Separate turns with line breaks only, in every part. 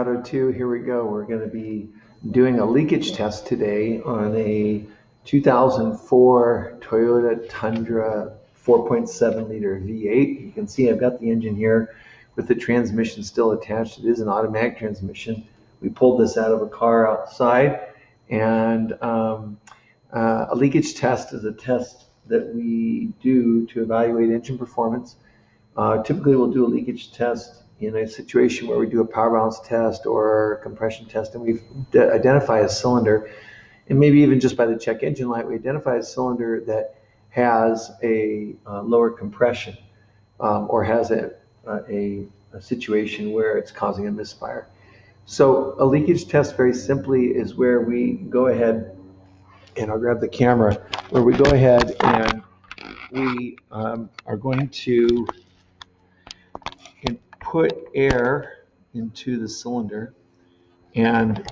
Auto 2, here we go. We're going to be doing a leakage test today on a 2004 Toyota Tundra 4.7 liter V8. You can see I've got the engine here with the transmission still attached. It is an automatic transmission. We pulled this out of a car outside, and a leakage test is a test that we do to evaluate engine performance. Typically we'll do a leakage test in a situation where we do a power balance test or a compression test, and we identify a cylinder, and maybe even just by the check engine light, we identify a cylinder that has a lower compression or has a situation where it's causing a misfire. So a leakage test very simply is where we go ahead, and I'll grab the camera, where we go ahead and we are going to put air into the cylinder, and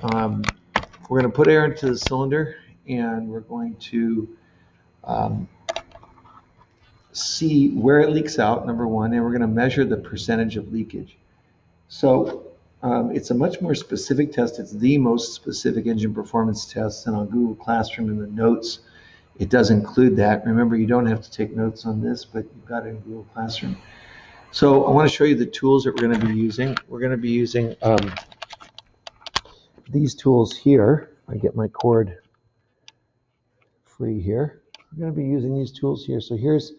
we're going to put air into the cylinder, and we're going to see where it leaks out, number one, and we're going to measure the percentage of leakage. So it's a much more specific test. It's the most specific engine performance test, and on Google Classroom in the notes it does include that. Remember, you don't have to take notes on this, but you've got it in Google Classroom. So I want to show you the tools that we're going to be using. We're going to be using these tools here. I get my cord free here. We're going to be using these tools here. So here's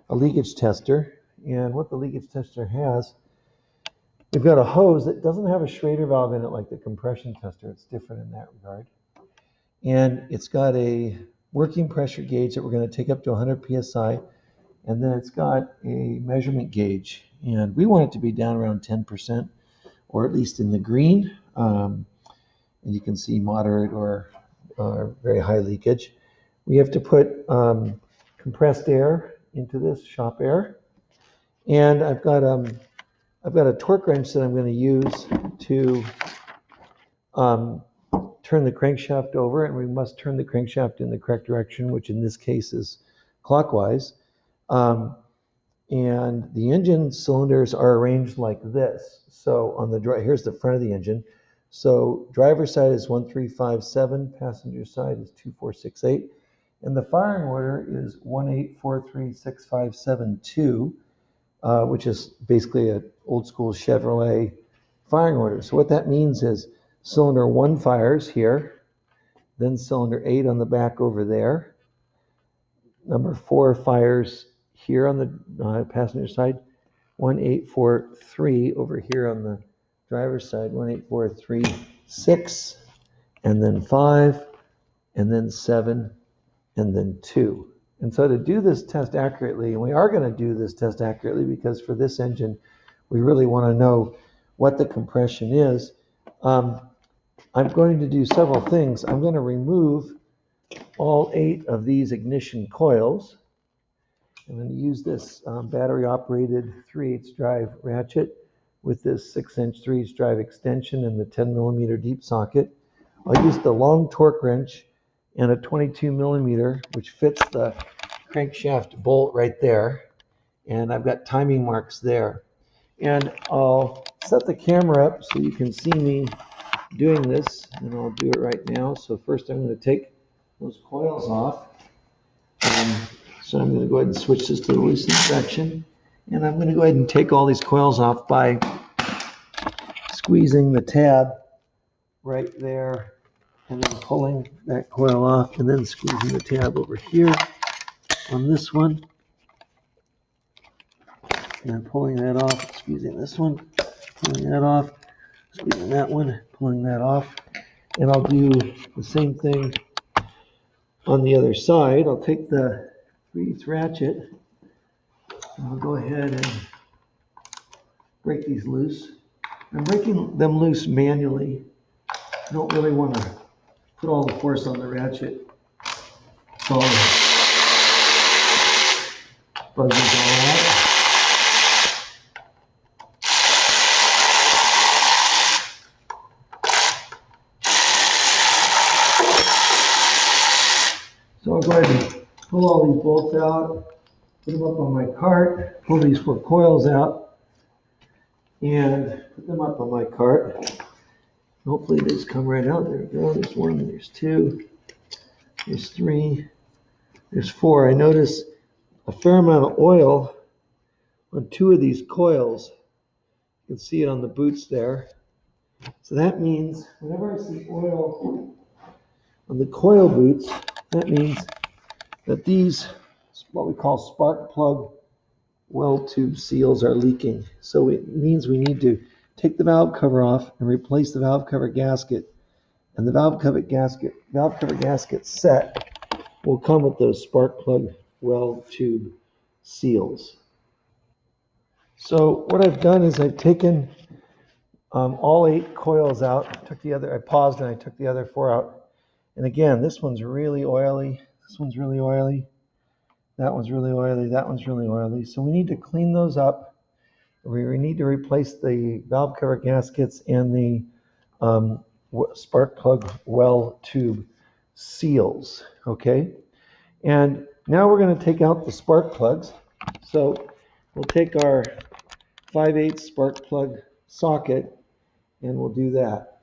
a leakage tester, and what the leakage tester has, we've got a hose that doesn't have a Schrader valve in it like the compression tester. It's different in that regard. And it's got a working pressure gauge that we're going to take up to 100 psi. And then it's got a measurement gauge, and we want it to be down around 10%, or at least in the green. And you can see moderate or very high leakage. We have to put compressed air into this, shop air, and I've got a torque wrench that I'm going to use to turn the crankshaft over, and we must turn the crankshaft in the correct direction, which in this case is clockwise. And the engine cylinders are arranged like this. So on the here's the front of the engine. So driver's side is 1357, passenger side is 2468, and the firing order is 18436572, which is basically an old school Chevrolet firing order. So what that means is cylinder 1 fires here, then cylinder 8 on the back over there. Number 4 fires here on the passenger side, 1843 over here on the driver's side, 18436, and then 5, and then 7, and then 2. And so to do this test accurately, and we are going to do this test accurately because for this engine, we really want to know what the compression is. I'm going to do several things. I'm going to remove all 8 of these ignition coils. I'm going to use this battery-operated 3/8 drive ratchet with this 6-inch 3/8 drive extension and the 10mm deep socket. I'll use the long torque wrench and a 22mm, which fits the crankshaft bolt right there. And I've got timing marks there. And I'll set the camera up so you can see me doing this, and I'll do it right now. So first I'm going to take those coils off. So I'm going to go ahead and switch this to the loosen section, and I'm going to go ahead and take all these coils off by squeezing the tab right there and then pulling that coil off, and then squeezing the tab over here on this one, and then pulling that off, squeezing this one, pulling that off, squeezing that one, pulling that off. And I'll do the same thing on the other side. I'll take the 3/8 ratchet, and I'll go ahead and break these loose. I'm breaking them loose manually. I don't really want to put all the force on the ratchet, so buzzes all out. So I'll go ahead and pull all these bolts out, put them up on my cart, pull these 4 coils out, and put them up on my cart. Hopefully these come right out. There we go. There's one, there's two, there's three, there's four. I notice a fair amount of oil on two of these coils. You can see it on the boots there. So that means whenever I see oil on the coil boots, that means that these, what we call spark plug well tube seals, are leaking. So it means we need to take the valve cover off and replace the valve cover gasket. And the valve cover gasket set will come with those spark plug well tube seals. So what I've done is I've taken all 8 coils out. I paused and I took the other 4 out. And again, this one's really oily. This one's really oily. That one's really oily. That one's really oily. So we need to clean those up. We need to replace the valve cover gaskets and the spark plug well tube seals. Okay. And now we're going to take out the spark plugs. So we'll take our 5/8 spark plug socket and we'll do that.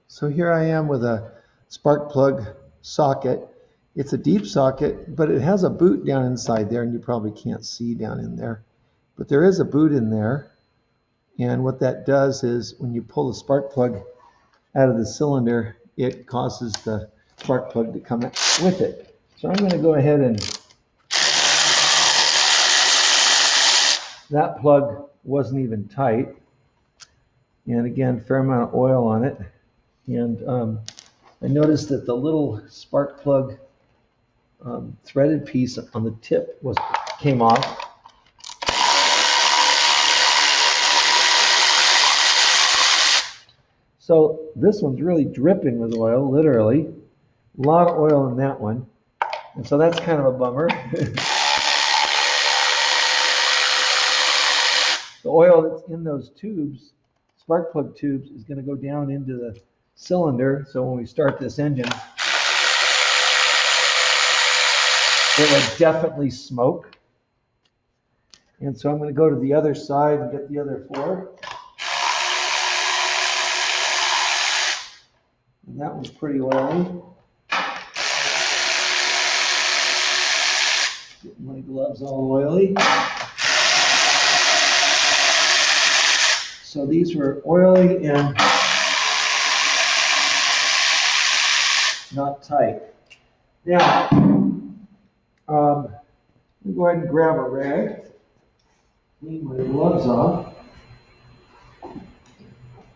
So here I am with a spark plug socket. It's a deep socket, but it has a boot down inside there, and you probably can't see down in there. But there is a boot in there, and what that does is when you pull the spark plug out of the cylinder, it causes the spark plug to come with it. So I'm going to go ahead and, that plug wasn't even tight. And again, fair amount of oil on it. And I noticed that the little spark plug threaded piece on the tip came off. So this one's really dripping with oil, literally. A lot of oil in that one. And so that's kind of a bummer. The oil that's in those tubes, spark plug tubes, is going to go down into the cylinder. So when we start this engine, it will definitely smoke. And so I'm going to go to the other side and get the other 4. And that one's pretty oily. Getting my gloves all oily. So these were oily and not tight. Now, let me go ahead and grab a rag, clean my gloves off.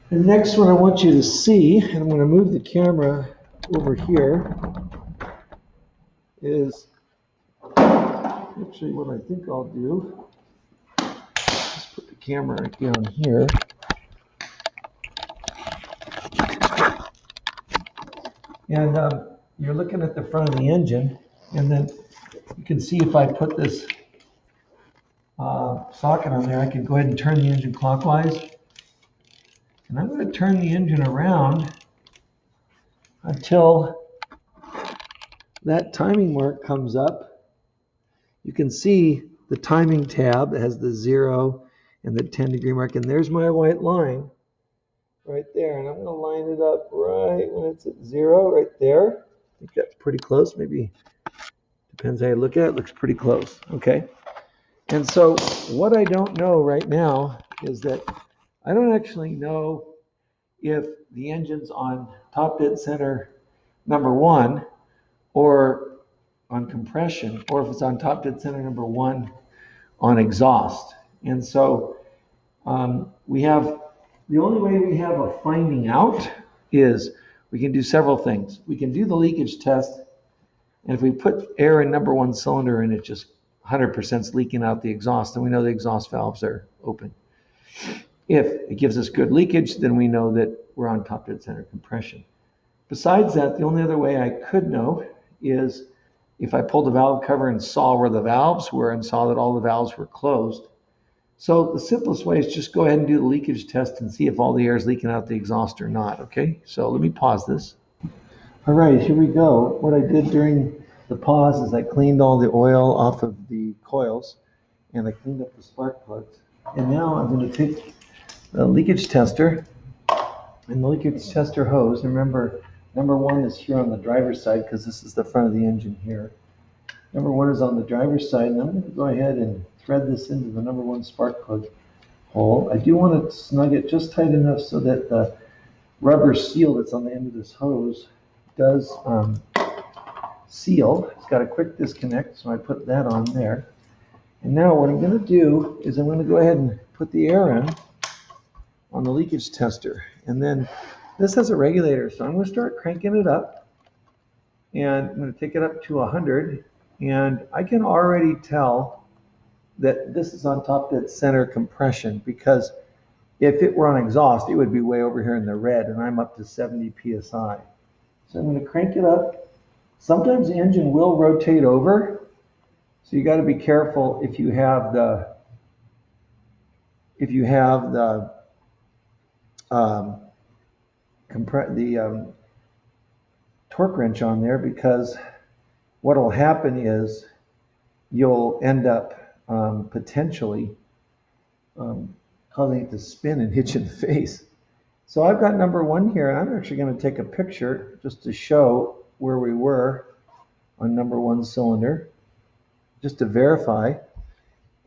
The next one I want you to see, and I'm going to move the camera over here, is actually what I think I'll do. Just put the camera down here. And you're looking at the front of the engine, and then you can see if I put this socket on there, I can go ahead and turn the engine clockwise. And I'm going to turn the engine around until that timing mark comes up. You can see the timing tab has the 0 and the 10-degree mark, and there's my white line right there. And I'm going to line it up right when it's at 0, right there. I think that's pretty close. Maybe depends how you look at it. Looks pretty close. Okay. And so what I don't know right now is that I don't actually know if the engine's on top dead center number 1 or on compression, or if it's on top dead center number 1 on exhaust. And so we have, the only way we have of finding out is we can do several things. We can do the leakage test, and if we put air in number 1 cylinder and it just 100% is leaking out the exhaust, then we know the exhaust valves are open. If it gives us good leakage, then we know that we're on top dead center compression. Besides that, the only other way I could know is if I pulled the valve cover and saw where the valves were and saw that all the valves were closed. So the simplest way is just go ahead and do the leakage test and see if all the air is leaking out the exhaust or not, okay? So let me pause this. All right, here we go. What I did during the pause is I cleaned all the oil off of the coils and I cleaned up the spark plugs. And now I'm going to take the leakage tester And the leakage tester hose, remember, number one is here on the driver's side because this is the front of the engine here. Number one is on the driver's side, and I'm going to go ahead and thread this into the number one spark plug hole. I do want to snug it just tight enough so that the rubber seal that's on the end of this hose does seal. It's got a quick disconnect, so I put that on there. And now what I'm going to do is I'm going to go ahead and put the air in on the leakage tester. And then this has a regulator, so I'm going to start cranking it up. And I'm going to take it up to 100. And I can already tell that this is on top dead center compression, because if it were on exhaust, it would be way over here in the red, and I'm up to 70 psi. So I'm going to crank it up. Sometimes the engine will rotate over, so you got to be careful if you have the torque wrench on there, because what will happen is you'll end up potentially causing it to spin and hit you in the face. So I've got number one here, and I'm actually going to take a picture just to show where we were on number one cylinder, just to verify.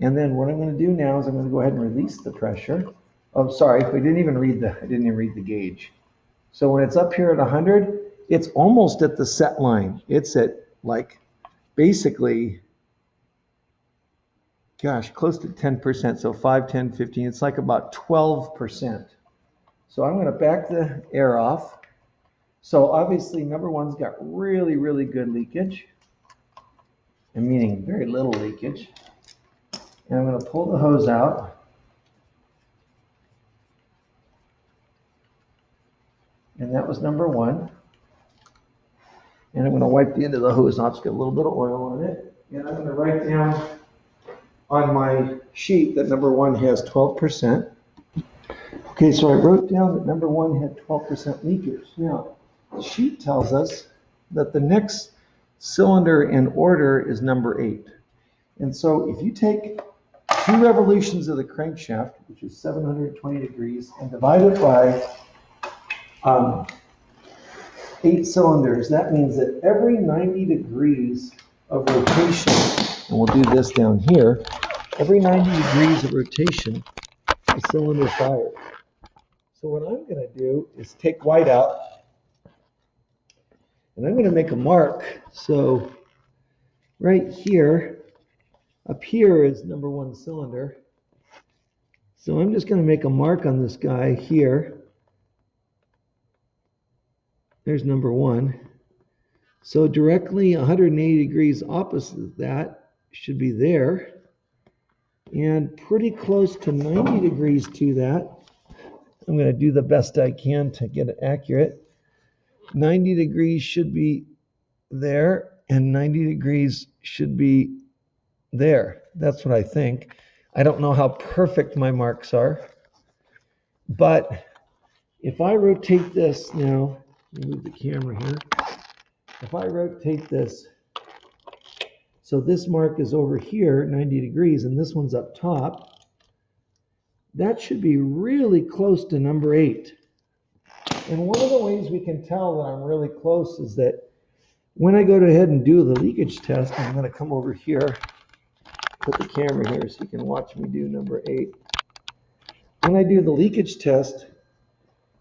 And then what I'm going to do now is I'm going to go ahead and release the pressure. Oh, sorry, I didn't even read the gauge. So when it's up here at 100, it's almost at the set line. It's at like basically, gosh, close to 10%. So 5, 10, 15, it's like about 12%. So I'm going to back the air off. So obviously number one's got really, really good leakage. I'm meaning very little leakage. And I'm going to pull the hose out. And that was number one. And I'm going to wipe the end of the hose off, just get a little bit of oil on it. And I'm going to write down on my sheet that number one has 12%. Okay, so I wrote down that number one had 12% leakage. Now, the sheet tells us that the next cylinder in order is number 8. And so if you take 2 revolutions of the crankshaft, which is 720 degrees, and divide it by 8 cylinders, that means that every 90 degrees of rotation, and we'll do this down here, every 90 degrees of rotation, the cylinder fires. So what I'm going to do is take white out, and I'm going to make a mark. So right here, up here is number one cylinder. So I'm just going to make a mark on this guy here. There's number one. So directly 180 degrees opposite of that should be there. And pretty close to 90 degrees to that. I'm going to do the best I can to get it accurate. 90 degrees should be there, and 90 degrees should be there. That's what I think. I don't know how perfect my marks are, but if I rotate this now, let me move the camera here. If I rotate this, so this mark is over here, 90 degrees, and this one's up top, that should be really close to number 8. And one of the ways we can tell that I'm really close is that when I go ahead and do the leakage test, I'm going to come over here, put the camera here so you can watch me do number 8. When I do the leakage test,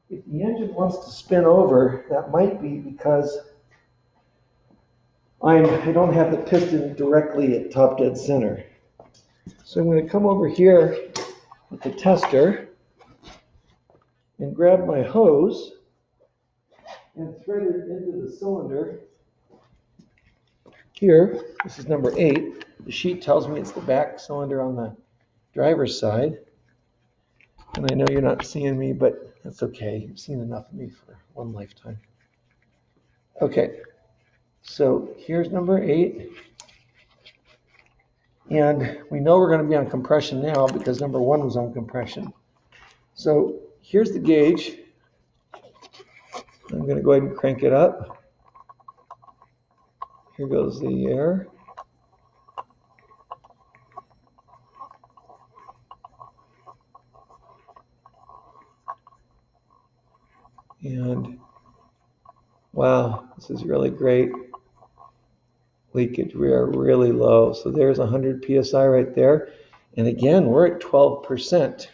if the engine wants to spin over, that might be because I don't have the piston directly at top dead center. So I'm going to come over here with the tester and grab my hose and thread it into the cylinder. Here, this is number 8. The sheet tells me it's the back cylinder on the driver's side. And I know you're not seeing me, but that's okay. You've seen enough of me for one lifetime. Okay, so here's number 8. And we know we're going to be on compression now because number 1 was on compression. So here's the gauge. I'm going to go ahead and crank it up. Here goes the air. And wow, this is really great. Leakage, we are really low. So there's 100 psi right there. And again, we're at 12%.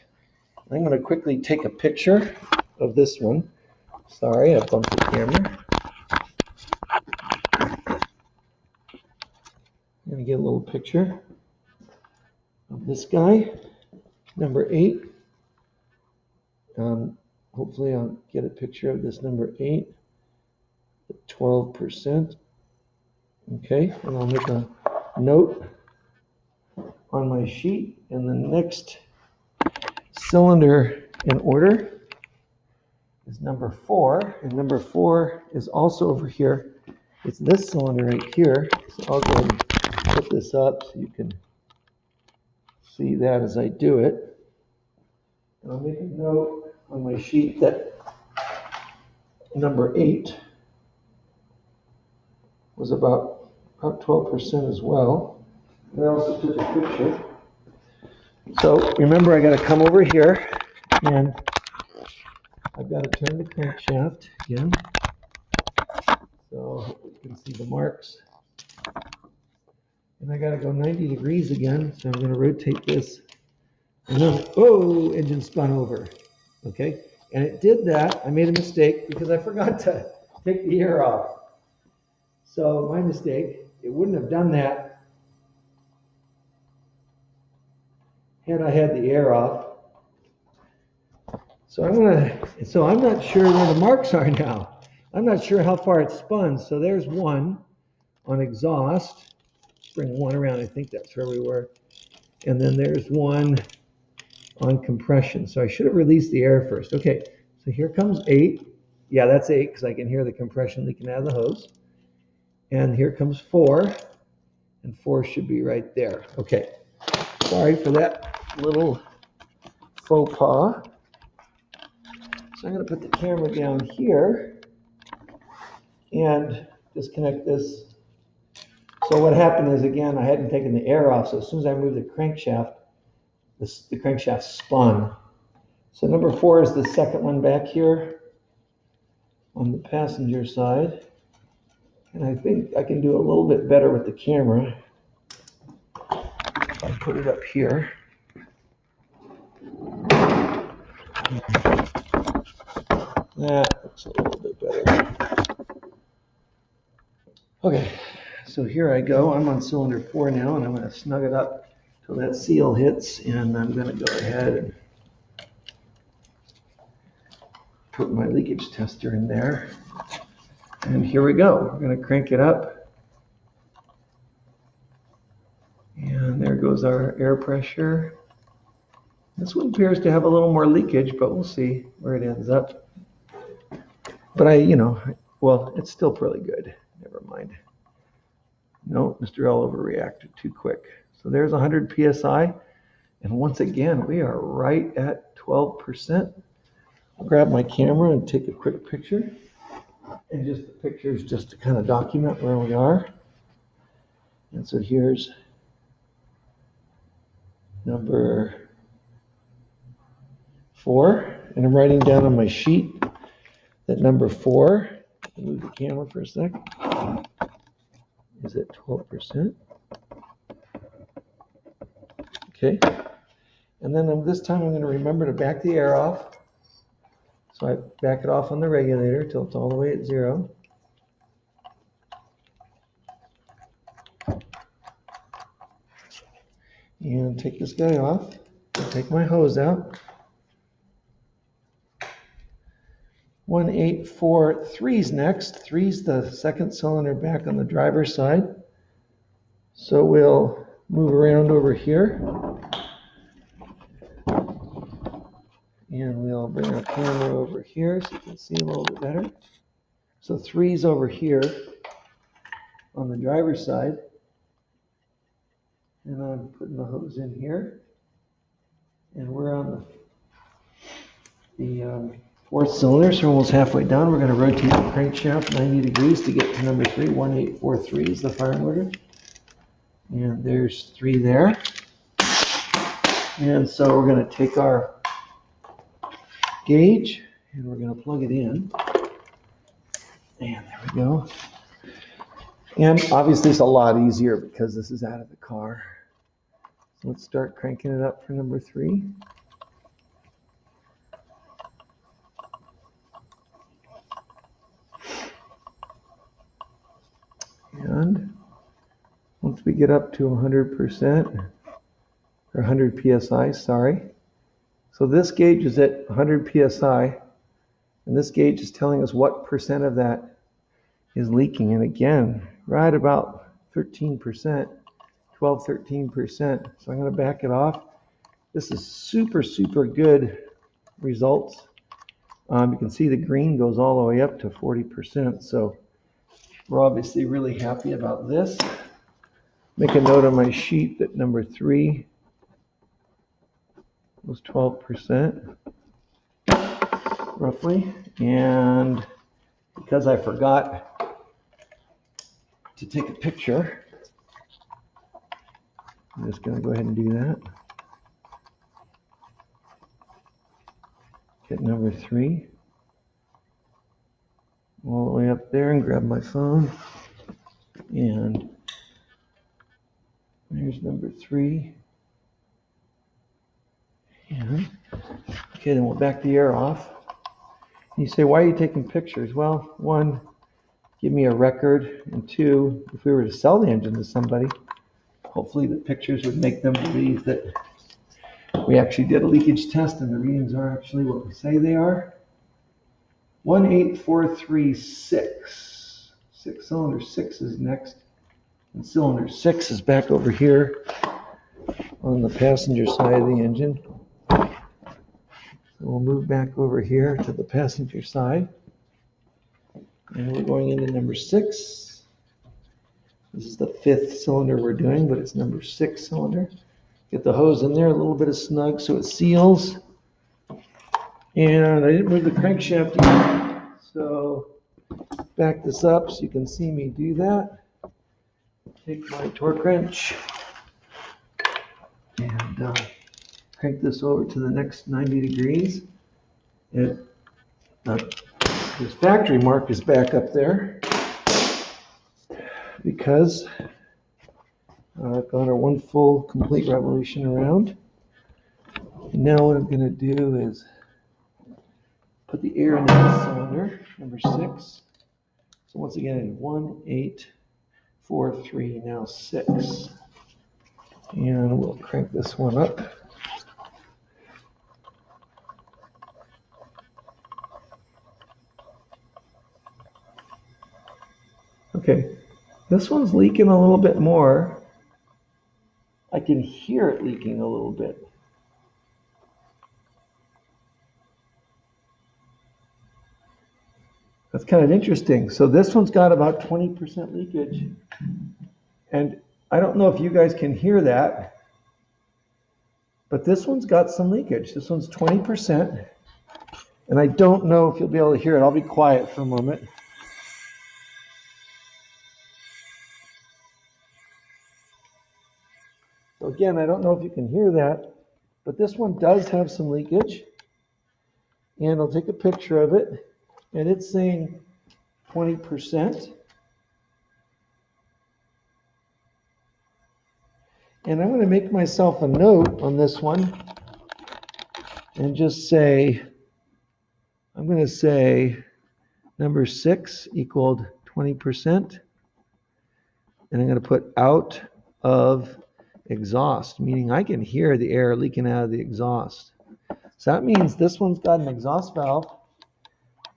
I'm going to quickly take a picture of this one. Sorry, I bumped the camera. I'm going to get a little picture of this guy, number 8. Hopefully I'll get a picture of this number 8 at 12%. Okay, and I'll make a note on my sheet. And the next cylinder in order is number 4, and number 4 is also over here. It's this cylinder right here. So I'll go ahead and put this up so you can see that as I do it. And I'll make a note on my sheet that number 8 was about 12% as well. And I also took a picture. So remember, I got to come over here and I've got to turn the crankshaft again. So you can see the marks. And I got to go 90 degrees again. So I'm going to rotate this. And then, oh, engine spun over. Okay. And it did that. I made a mistake because I forgot to take the air off. So my mistake. It wouldn't have done that had I had the air off. So I'm not sure where the marks are now. I'm not sure how far it spun. So there's one on exhaust. Bring one around. I think that's where we were. And then there's one on compression. So I should have released the air first. Okay, so here comes 8. Yeah, that's 8 because I can hear the compression leaking out of the hose. And here comes 4. And 4 should be right there. Okay, sorry for that little faux pas. So I'm going to put the camera down here and disconnect this. So what happened is, again, I hadn't taken the air off. So as soon as I moved the crankshaft, the crankshaft spun. So number 4 is the second one back here on the passenger side. And I think I can do a little bit better with the camera. I'll put it up here. That looks a little bit better. Okay, so here I go. I'm on cylinder 4 now, and I'm going to snug it up till that seal hits, and I'm going to go ahead and put my leakage tester in there. And here we go. We're going to crank it up. And there goes our air pressure. This one appears to have a little more leakage, but we'll see where it ends up. But well, it's still pretty good. Never mind. No, Mr. L overreacted too quick. So there's 100 psi. And once again, we are right at 12%. I'll grab my camera and take a quick picture. And just the pictures just to kind of document where we are. And so here's number 4. And I'm writing down on my sheet that number 4, move the camera for a sec, is at 12%. Okay. And then this time I'm going to remember to back the air off. So I back it off on the regulator till it's all the way at 0. And take this guy off. Take my hose out. 1843's next. 3's the second cylinder back on the driver's side. So we'll move around over here. And we'll bring our camera over here so you can see a little bit better. So 3's over here on the driver's side. And I'm putting the hose in here. And we're on the 4th cylinder, so we're almost halfway down. We're going to rotate the crankshaft 90 degrees to get to number 3. 1843 is the firing order. And there's 3 there. And so we're going to take our gauge And we're going to plug it in. And there we go. And obviously it's a lot easier because this is out of the car. So let's start cranking it up for number 3. And once we get up to 100%, or 100 psi, sorry. So this gauge is at 100 psi, and this gauge is telling us what percent of that is leaking. And again, right about 13%, 12, 13%. So I'm going to back it off. This is super, super good results. You can see the green goes all the way up to 40%. So we're obviously really happy about this. Make a note on my sheet that number 3 was 12%, roughly. And because I forgot to take a picture, I'm just going to go ahead and do that. Get number 3 all the way up there and grab my phone. And there's number 3. And okay, then we'll back the air off. You say, why are you taking pictures? Well, 1, give me a record, and 2, if we were to sell the engine to somebody, hopefully the pictures would make them believe that we actually did a leakage test and the readings are actually what we say they are. 18436. 6-cylinder 6 is next, and cylinder 6 is back over here on the passenger side of the engine. So we'll move back over here to the passenger side. And we're going into number 6. This is the 5th cylinder we're doing, but it's number 6 cylinder. Get the hose in there, a little bit of snug so it seals. And I didn't move the crankshaft yet, so back this up so you can see me do that. Take my torque wrench and crank this over to the next 90 degrees. This factory mark is back up there because I've gone our 1 full complete revolution around. And now what I'm going to do is put the air in the cylinder, number 6. So once again, 1, 8, 4, 3, now 6. And we'll crank this one up. Okay, this one's leaking a little bit more. I can hear it leaking a little bit. That's kind of interesting. So this one's got about 20% leakage. And I don't know if you guys can hear that, but this one's got some leakage. This one's 20%. And I don't know if you'll be able to hear it. I'll be quiet for a moment. So again, I don't know if you can hear that, but this one does have some leakage. And I'll take a picture of it. And it's saying 20%. And I'm going to make myself a note on this one and just say, I'm going to say number 6 equaled 20%. And I'm going to put out of exhaust, meaning I can hear the air leaking out of the exhaust. So that means this one's got an exhaust valve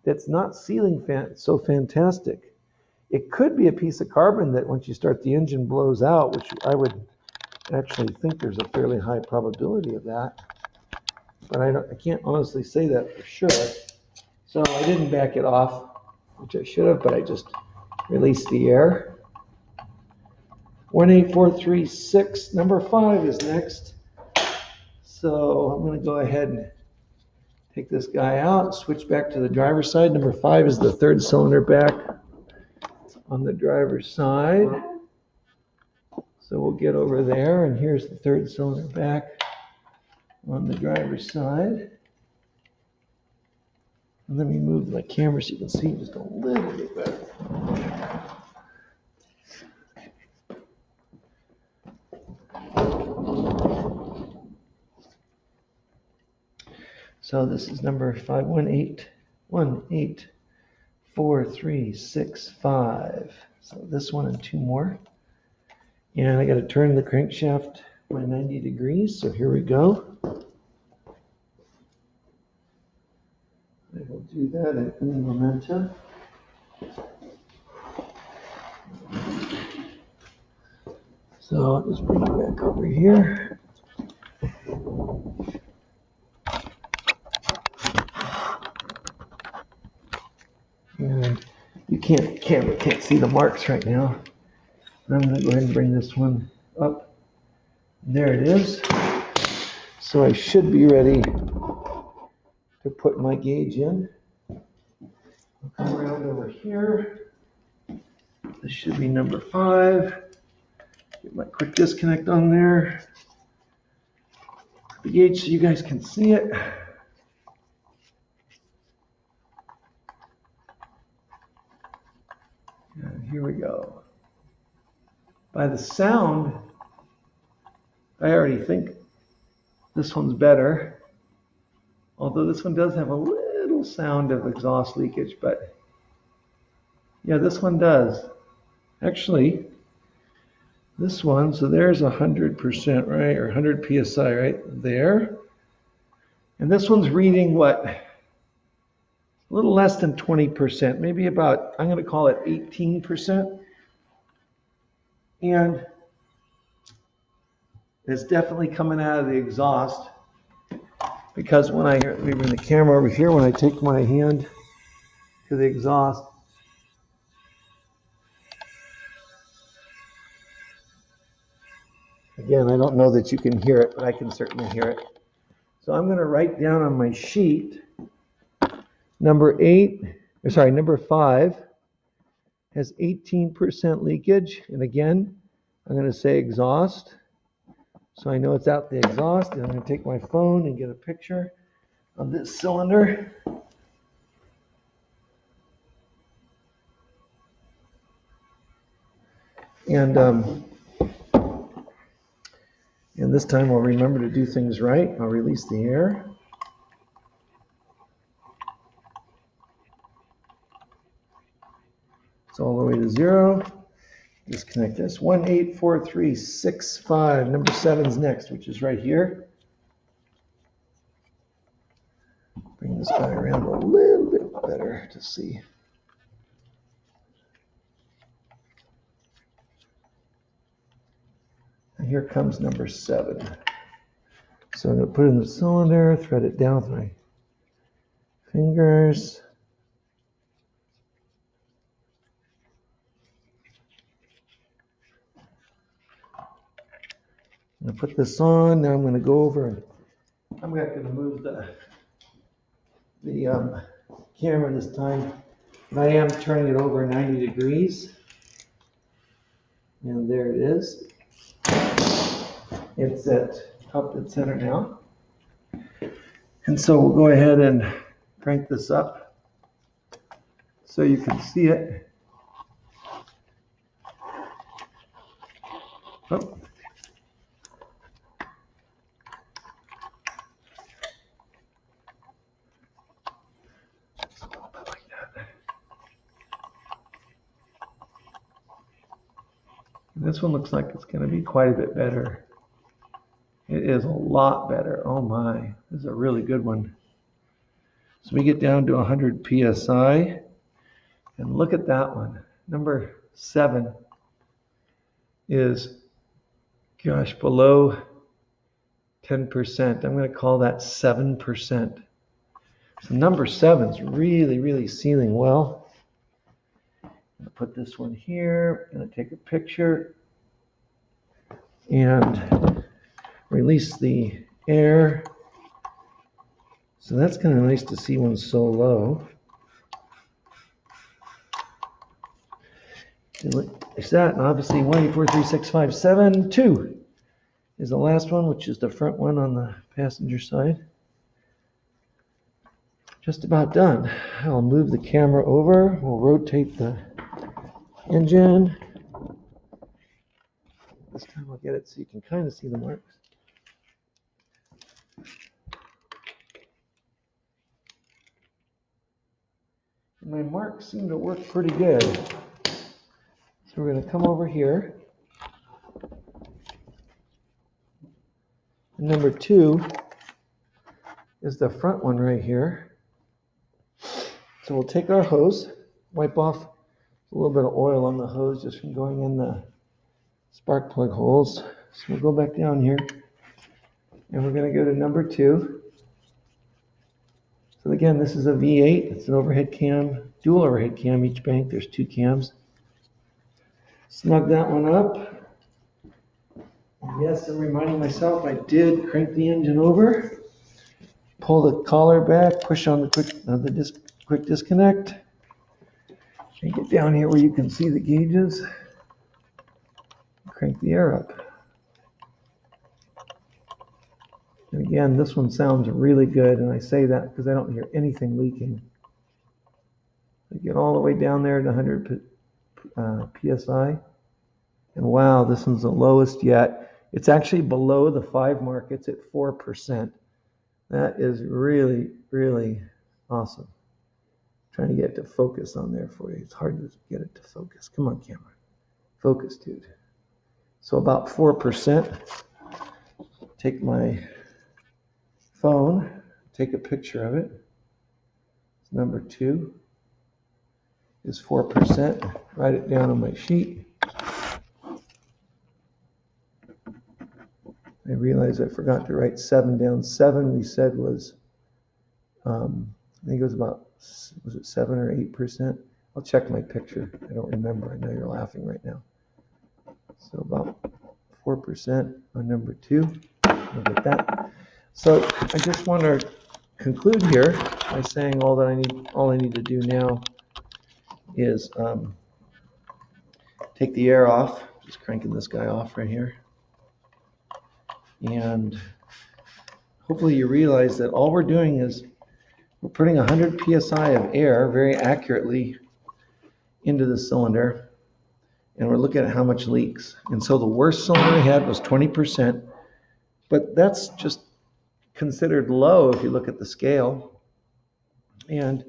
that's not sealing so fantastic. It could be a piece of carbon that once you start the engine blows out, which I would actually think there's a fairly high probability of that. But I can't honestly say that for sure. So I didn't back it off, which I should have, but I just released the air. 18436, number 5 is next. So I'm going to go ahead and take this guy out, switch back to the driver's side. Number 5 is the 3rd cylinder back on the driver's side. So we'll get over there, and here's the 3rd cylinder back on the driver's side. And let me move my camera so you can see just a little bit better. So this is number 518184365. So this one and two more. And I got to turn the crankshaft by 90 degrees. So here we go. I will do that in momentum. So I'll just bring it back over here. And you camera can't see the marks right now. I'm going to go ahead and bring this one up. There it is. So I should be ready to put my gauge in. I'll come around over here. This should be number 5. Get my quick disconnect on there. Put the gauge so you guys can see it. And here we go. By the sound, I already think this one's better. Although this one does have a little sound of exhaust leakage, but yeah, this one does. Actually, this one, so there's 100%, right? Or 100 PSI right there. And this one's reading what? A little less than 20%, maybe about, I'm going to call it 18%. And it's definitely coming out of the exhaust, because when I bring the camera over here, when I take my hand to the exhaust, again, I don't know that you can hear it, but I can certainly hear it. So I'm going to write down on my sheet, number 5 has 18% leakage. And again, I'm going to say exhaust. So I know it's out the exhaust. And I'm going to take my phone and get a picture of this cylinder. And this time I'll remember to do things right. I'll release the air. It's all the way to 0. Disconnect this. 184365. Number 7's next, which is right here. Bring this guy around a little bit better to see. And here comes number 7. So I'm going to put it in the cylinder, thread it down with my fingers. I'm going to put this on. Now I'm going to go over and I'm not going to move the camera this time, but I am turning it over 90 degrees. And there it is. It's up at center now. And so we'll go ahead and crank this up so you can see it. Oh. This one looks like it's going to be quite a bit better. It is a lot better. Oh my, this is a really good one. So we get down to 100 PSI, and look at that one. Number 7 is, gosh, below 10%. I'm going to call that 7%. So number 7's really, really sealing well. I'm going to put this one here. I'm going to take a picture and release the air. So that's kind of nice to see one so low. Is that, and obviously 1843657 is the last one, which is the front one on the passenger side. just about done. I'll move the camera over. We'll rotate the engine. This time I'll get it so you can kind of see the marks. And my marks seem to work pretty good. So we're going to come over here. And number 2 is the front one right here. So we'll take our hose, wipe off a little bit of oil on the hose just from going in the spark plug holes. So we'll go back down here and we're going to go to number 2. So again, this is a V8. It's an overhead cam, dual overhead cam each bank. There's 2 cams. Snug that one up. Yes, I'm reminding myself I did crank the engine over, pull the collar back, push on the quick disconnect, and get down here where you can see the gauges. Crank the air up. And again, this one sounds really good, and I say that because I don't hear anything leaking. I get all the way down there to 100 psi, and wow, this one's the lowest yet. It's actually below the 5 mark. It's at 4%. That is really, really awesome. I'm trying to get it to focus on there for you. It's hard to get it to focus. Come on, camera. Focus, dude. So about 4%. Take my phone, take a picture of it. Number 2 is 4%. Write it down on my sheet. I realized I forgot to write 7 down. 7 we said was, I think it was about, was it 7 or 8%? I'll check my picture. I don't remember. I know you're laughing right now. So about 4% on number 2. Look at that. So I just want to conclude here by saying all I need to do now is take the air off. Just cranking this guy off right here. And hopefully you realize that all we're doing is we're putting 100 psi of air very accurately into the cylinder, and we're looking at how much leaks. And so the worst cylinder we had was 20%, but that's just considered low if you look at the scale. And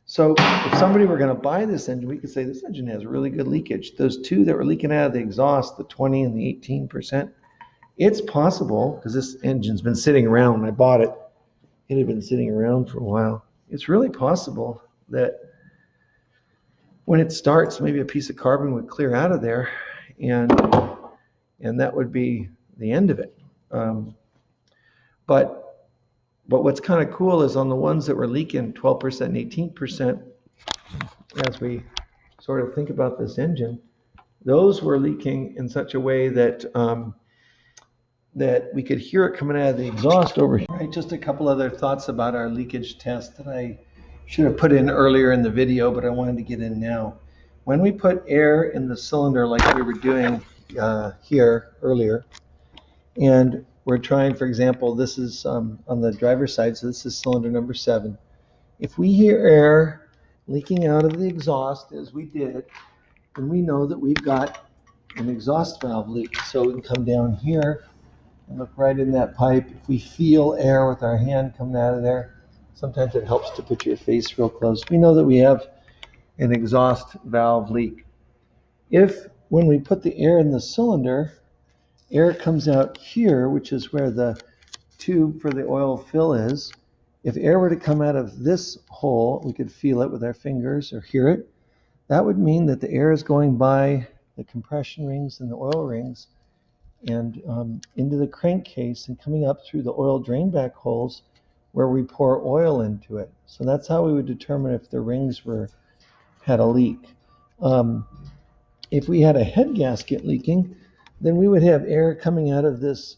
so if somebody were going to buy this engine, we could say this engine has really good leakage. Those 2 that were leaking out of the exhaust, the 20 and the 18%, it's possible, because this engine's been sitting around when I bought it. It had been sitting around for a while. It's really possible that when it starts, maybe a piece of carbon would clear out of there, and that would be the end of it. But what's kind of cool is on the ones that were leaking 12% and 18%, as we sort of think about this engine, those were leaking in such a way that that we could hear it coming out of the exhaust over here. Right, just a couple other thoughts about our leakage test that I should have put in earlier in the video, but I wanted to get in now. When we put air in the cylinder like we were doing here earlier, and we're trying, for example, this is on the driver's side, so this is cylinder number 7. If we hear air leaking out of the exhaust, as we did, then we know that we've got an exhaust valve leak. So we can come down here and look right in that pipe. If we feel air with our hand coming out of there, sometimes it helps to put your face real close. We know that we have an exhaust valve leak. If, when we put the air in the cylinder, air comes out here, which is where the tube for the oil fill is, if air were to come out of this hole, we could feel it with our fingers or hear it. That would mean that the air is going by the compression rings and the oil rings and into the crankcase and coming up through the oil drain back holes where we pour oil into it. So that's how we would determine if the rings had a leak. If we had a head gasket leaking, then we would have air coming out of this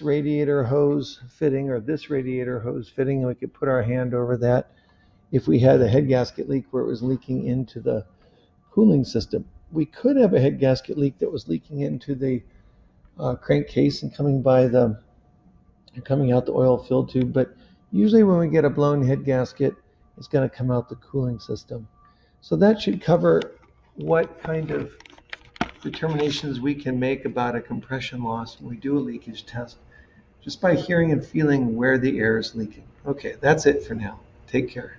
radiator hose fitting or this radiator hose fitting, and we could put our hand over that if we had a head gasket leak where it was leaking into the cooling system. We could have a head gasket leak that was leaking into the crankcase and coming out the oil fill tube, but Usually when we get a blown head gasket, it's going to come out the cooling system. So that should cover what kind of determinations we can make about a compression loss when we do a leakage test, just by hearing and feeling where the air is leaking. Okay, that's it for now. Take care.